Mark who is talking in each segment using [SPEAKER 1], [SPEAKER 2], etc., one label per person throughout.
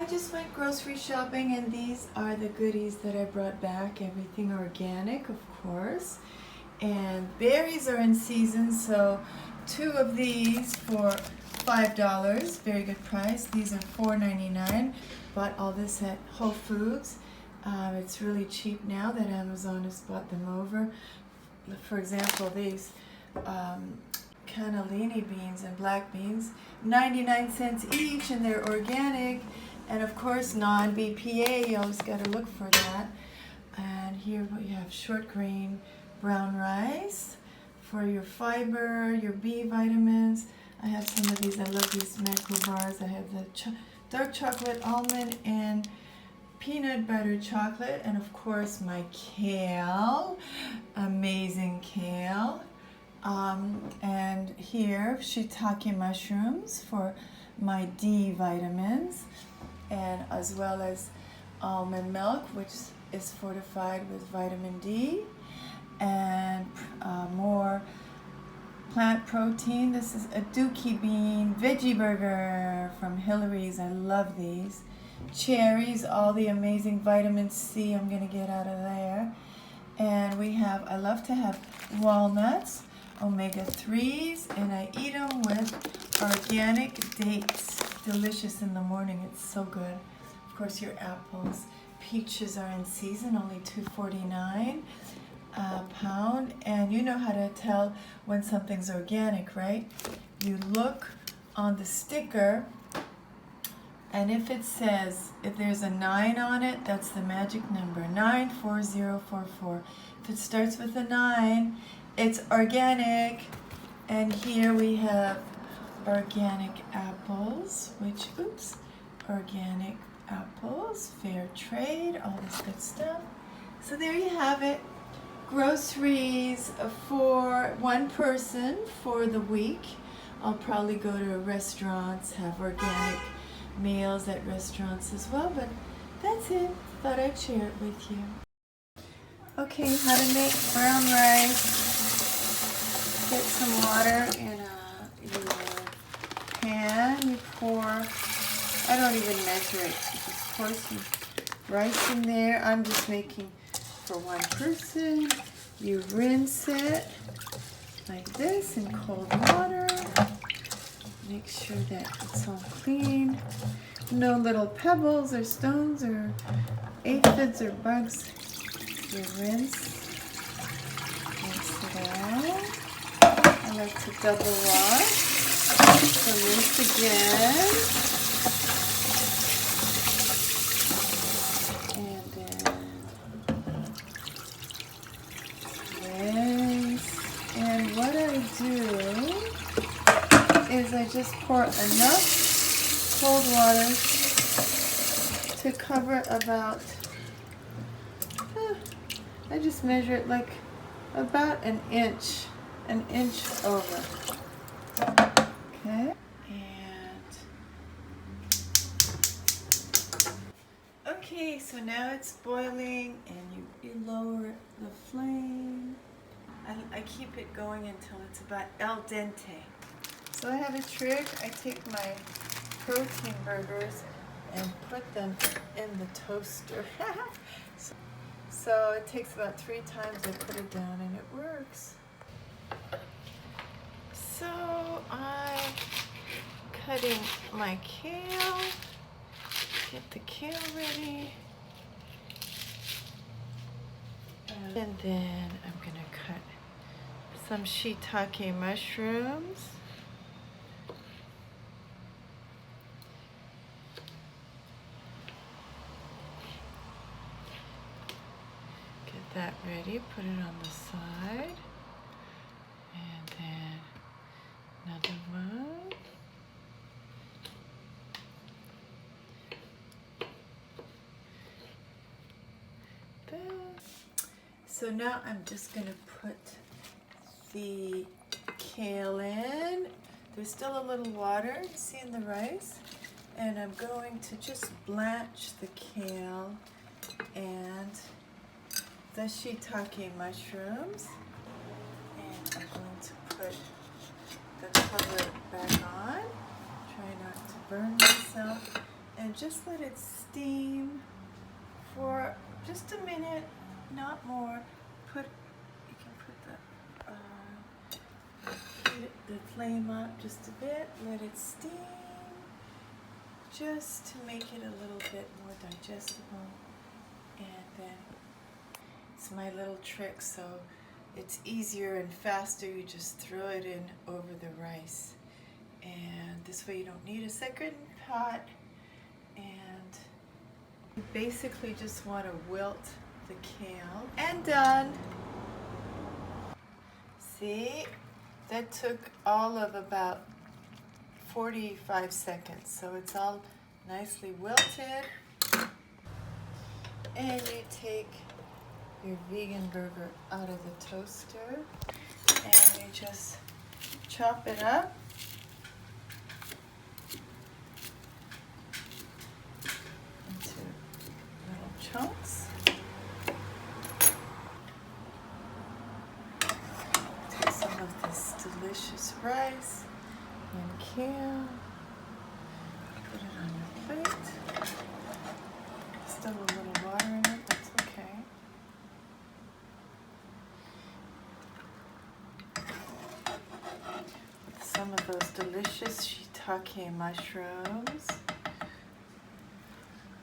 [SPEAKER 1] I just went grocery shopping and these are the goodies that I brought back. Everything organic, of course. And berries are in season, so 2 of these for $5. Very good price. These are $4.99. Bought all this at Whole Foods. It's really cheap now that Amazon has bought them over. For example, these cannellini beans and black beans, 99 cents each, and they're organic. And of course, non-BPA, you always got to look for that. And here we have short grain brown rice for your fiber, your B vitamins. I have some of these. I love these macro bars. I have the dark chocolate, almond, and peanut butter chocolate. And of course, my kale, amazing kale. And here, shiitake mushrooms for my D vitamins, and as well as almond milk, which is fortified with vitamin D, and more plant protein. This is a dookie bean veggie burger from Hillary's. I love these. Cherries, all the amazing vitamin C I'm going to get out of there. And we have, I love to have walnuts, omega-3s, and I eat them with organic dates. Delicious in the morning. It's so good. Of course, your apples. Peaches are in season, only $2.49 a pound. And you know how to tell when something's organic, right? You look on the sticker, and if it says, if there's a 9 on it, that's the magic number, 94044. If it starts with a 9, it's organic. And here we have organic apples, which, organic apples, fair trade, all this good stuff. So there you have it. Groceries for one person for the week. I'll probably go to restaurants, have organic meals at restaurants as well, but that's it. Thought I'd share it with you. Okay, how to make brown rice. Get some water in your pan. You pour, I don't even measure it. You just pour some rice in there. I'm just making for one person. You rinse it like this in cold water. Make sure that it's all clean. No little pebbles or stones or aphids or bugs. You rinse it out. I like to double wash. So rinse again. And then rinse. And what I do is I just pour enough cold water to cover about, I just measure it like about an inch over. Okay, okay, so now it's boiling, and you lower the flame. I keep it going until it's about al dente. So I have a trick. I take my protein burgers and put them in the toaster. So it takes about 3 times I put it down, and it works. So I'm cutting my kale. Get the kale ready. And then I'm going to cut some shiitake mushrooms. Get that ready, put it on the side. And then another one. So now I'm just going to put the kale in. There's still a little water, you see, in the rice. And I'm going to just blanch the kale and the shiitake mushrooms. And I'm going to put the cover back on. Try not to burn myself. and just let it steam for just a minute, not more. You can put the flame up just a bit, let it steam, just to make it a little bit more digestible. And then it's my little trick, so it's easier and faster. You just throw it in over the rice, and this way you don't need a second pot. And you basically just want to wilt the kale. And done. See, that took all of about 45 seconds, so it's all nicely wilted. And you take your vegan burger out of the toaster and you just chop it up. Into little chunks. Take some of this delicious rice and kale. Put it on your plate. Still a little water in it, that's okay. Some of those delicious shiitake mushrooms.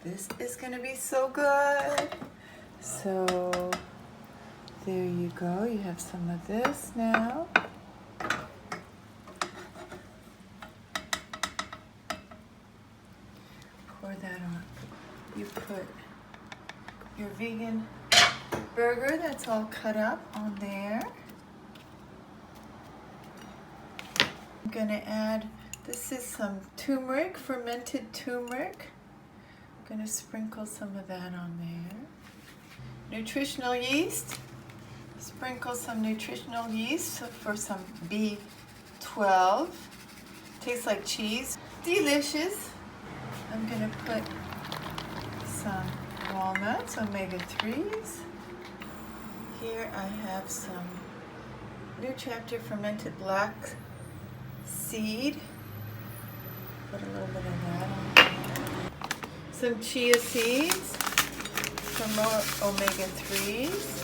[SPEAKER 1] This is gonna be so good. So there you go, you have some of this now. Pour that on. You put your vegan burger that's all cut up on there. I'm gonna add, this is some turmeric, fermented turmeric. I'm gonna sprinkle some of that on there. Nutritional yeast. Sprinkle some nutritional yeast for some B12. Tastes like cheese. Delicious. I'm gonna put some walnuts, omega-3s. Here I have some New Chapter fermented black seed. Put a little bit of that on there. Some chia seeds, some more omega-3s.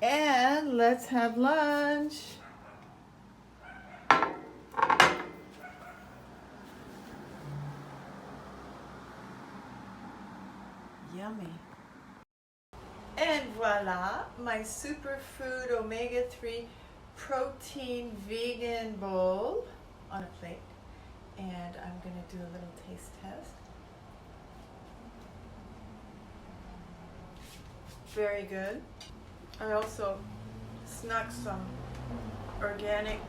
[SPEAKER 1] And let's have lunch. Yummy. And voila, my superfood omega-3 protein vegan bowl on a plate. And I'm gonna do a little taste test. Very good. I also snuck some organic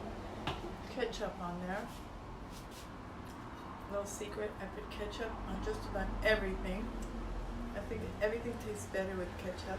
[SPEAKER 1] ketchup on there. Little secret, I put ketchup on just about everything. I think everything tastes better with ketchup.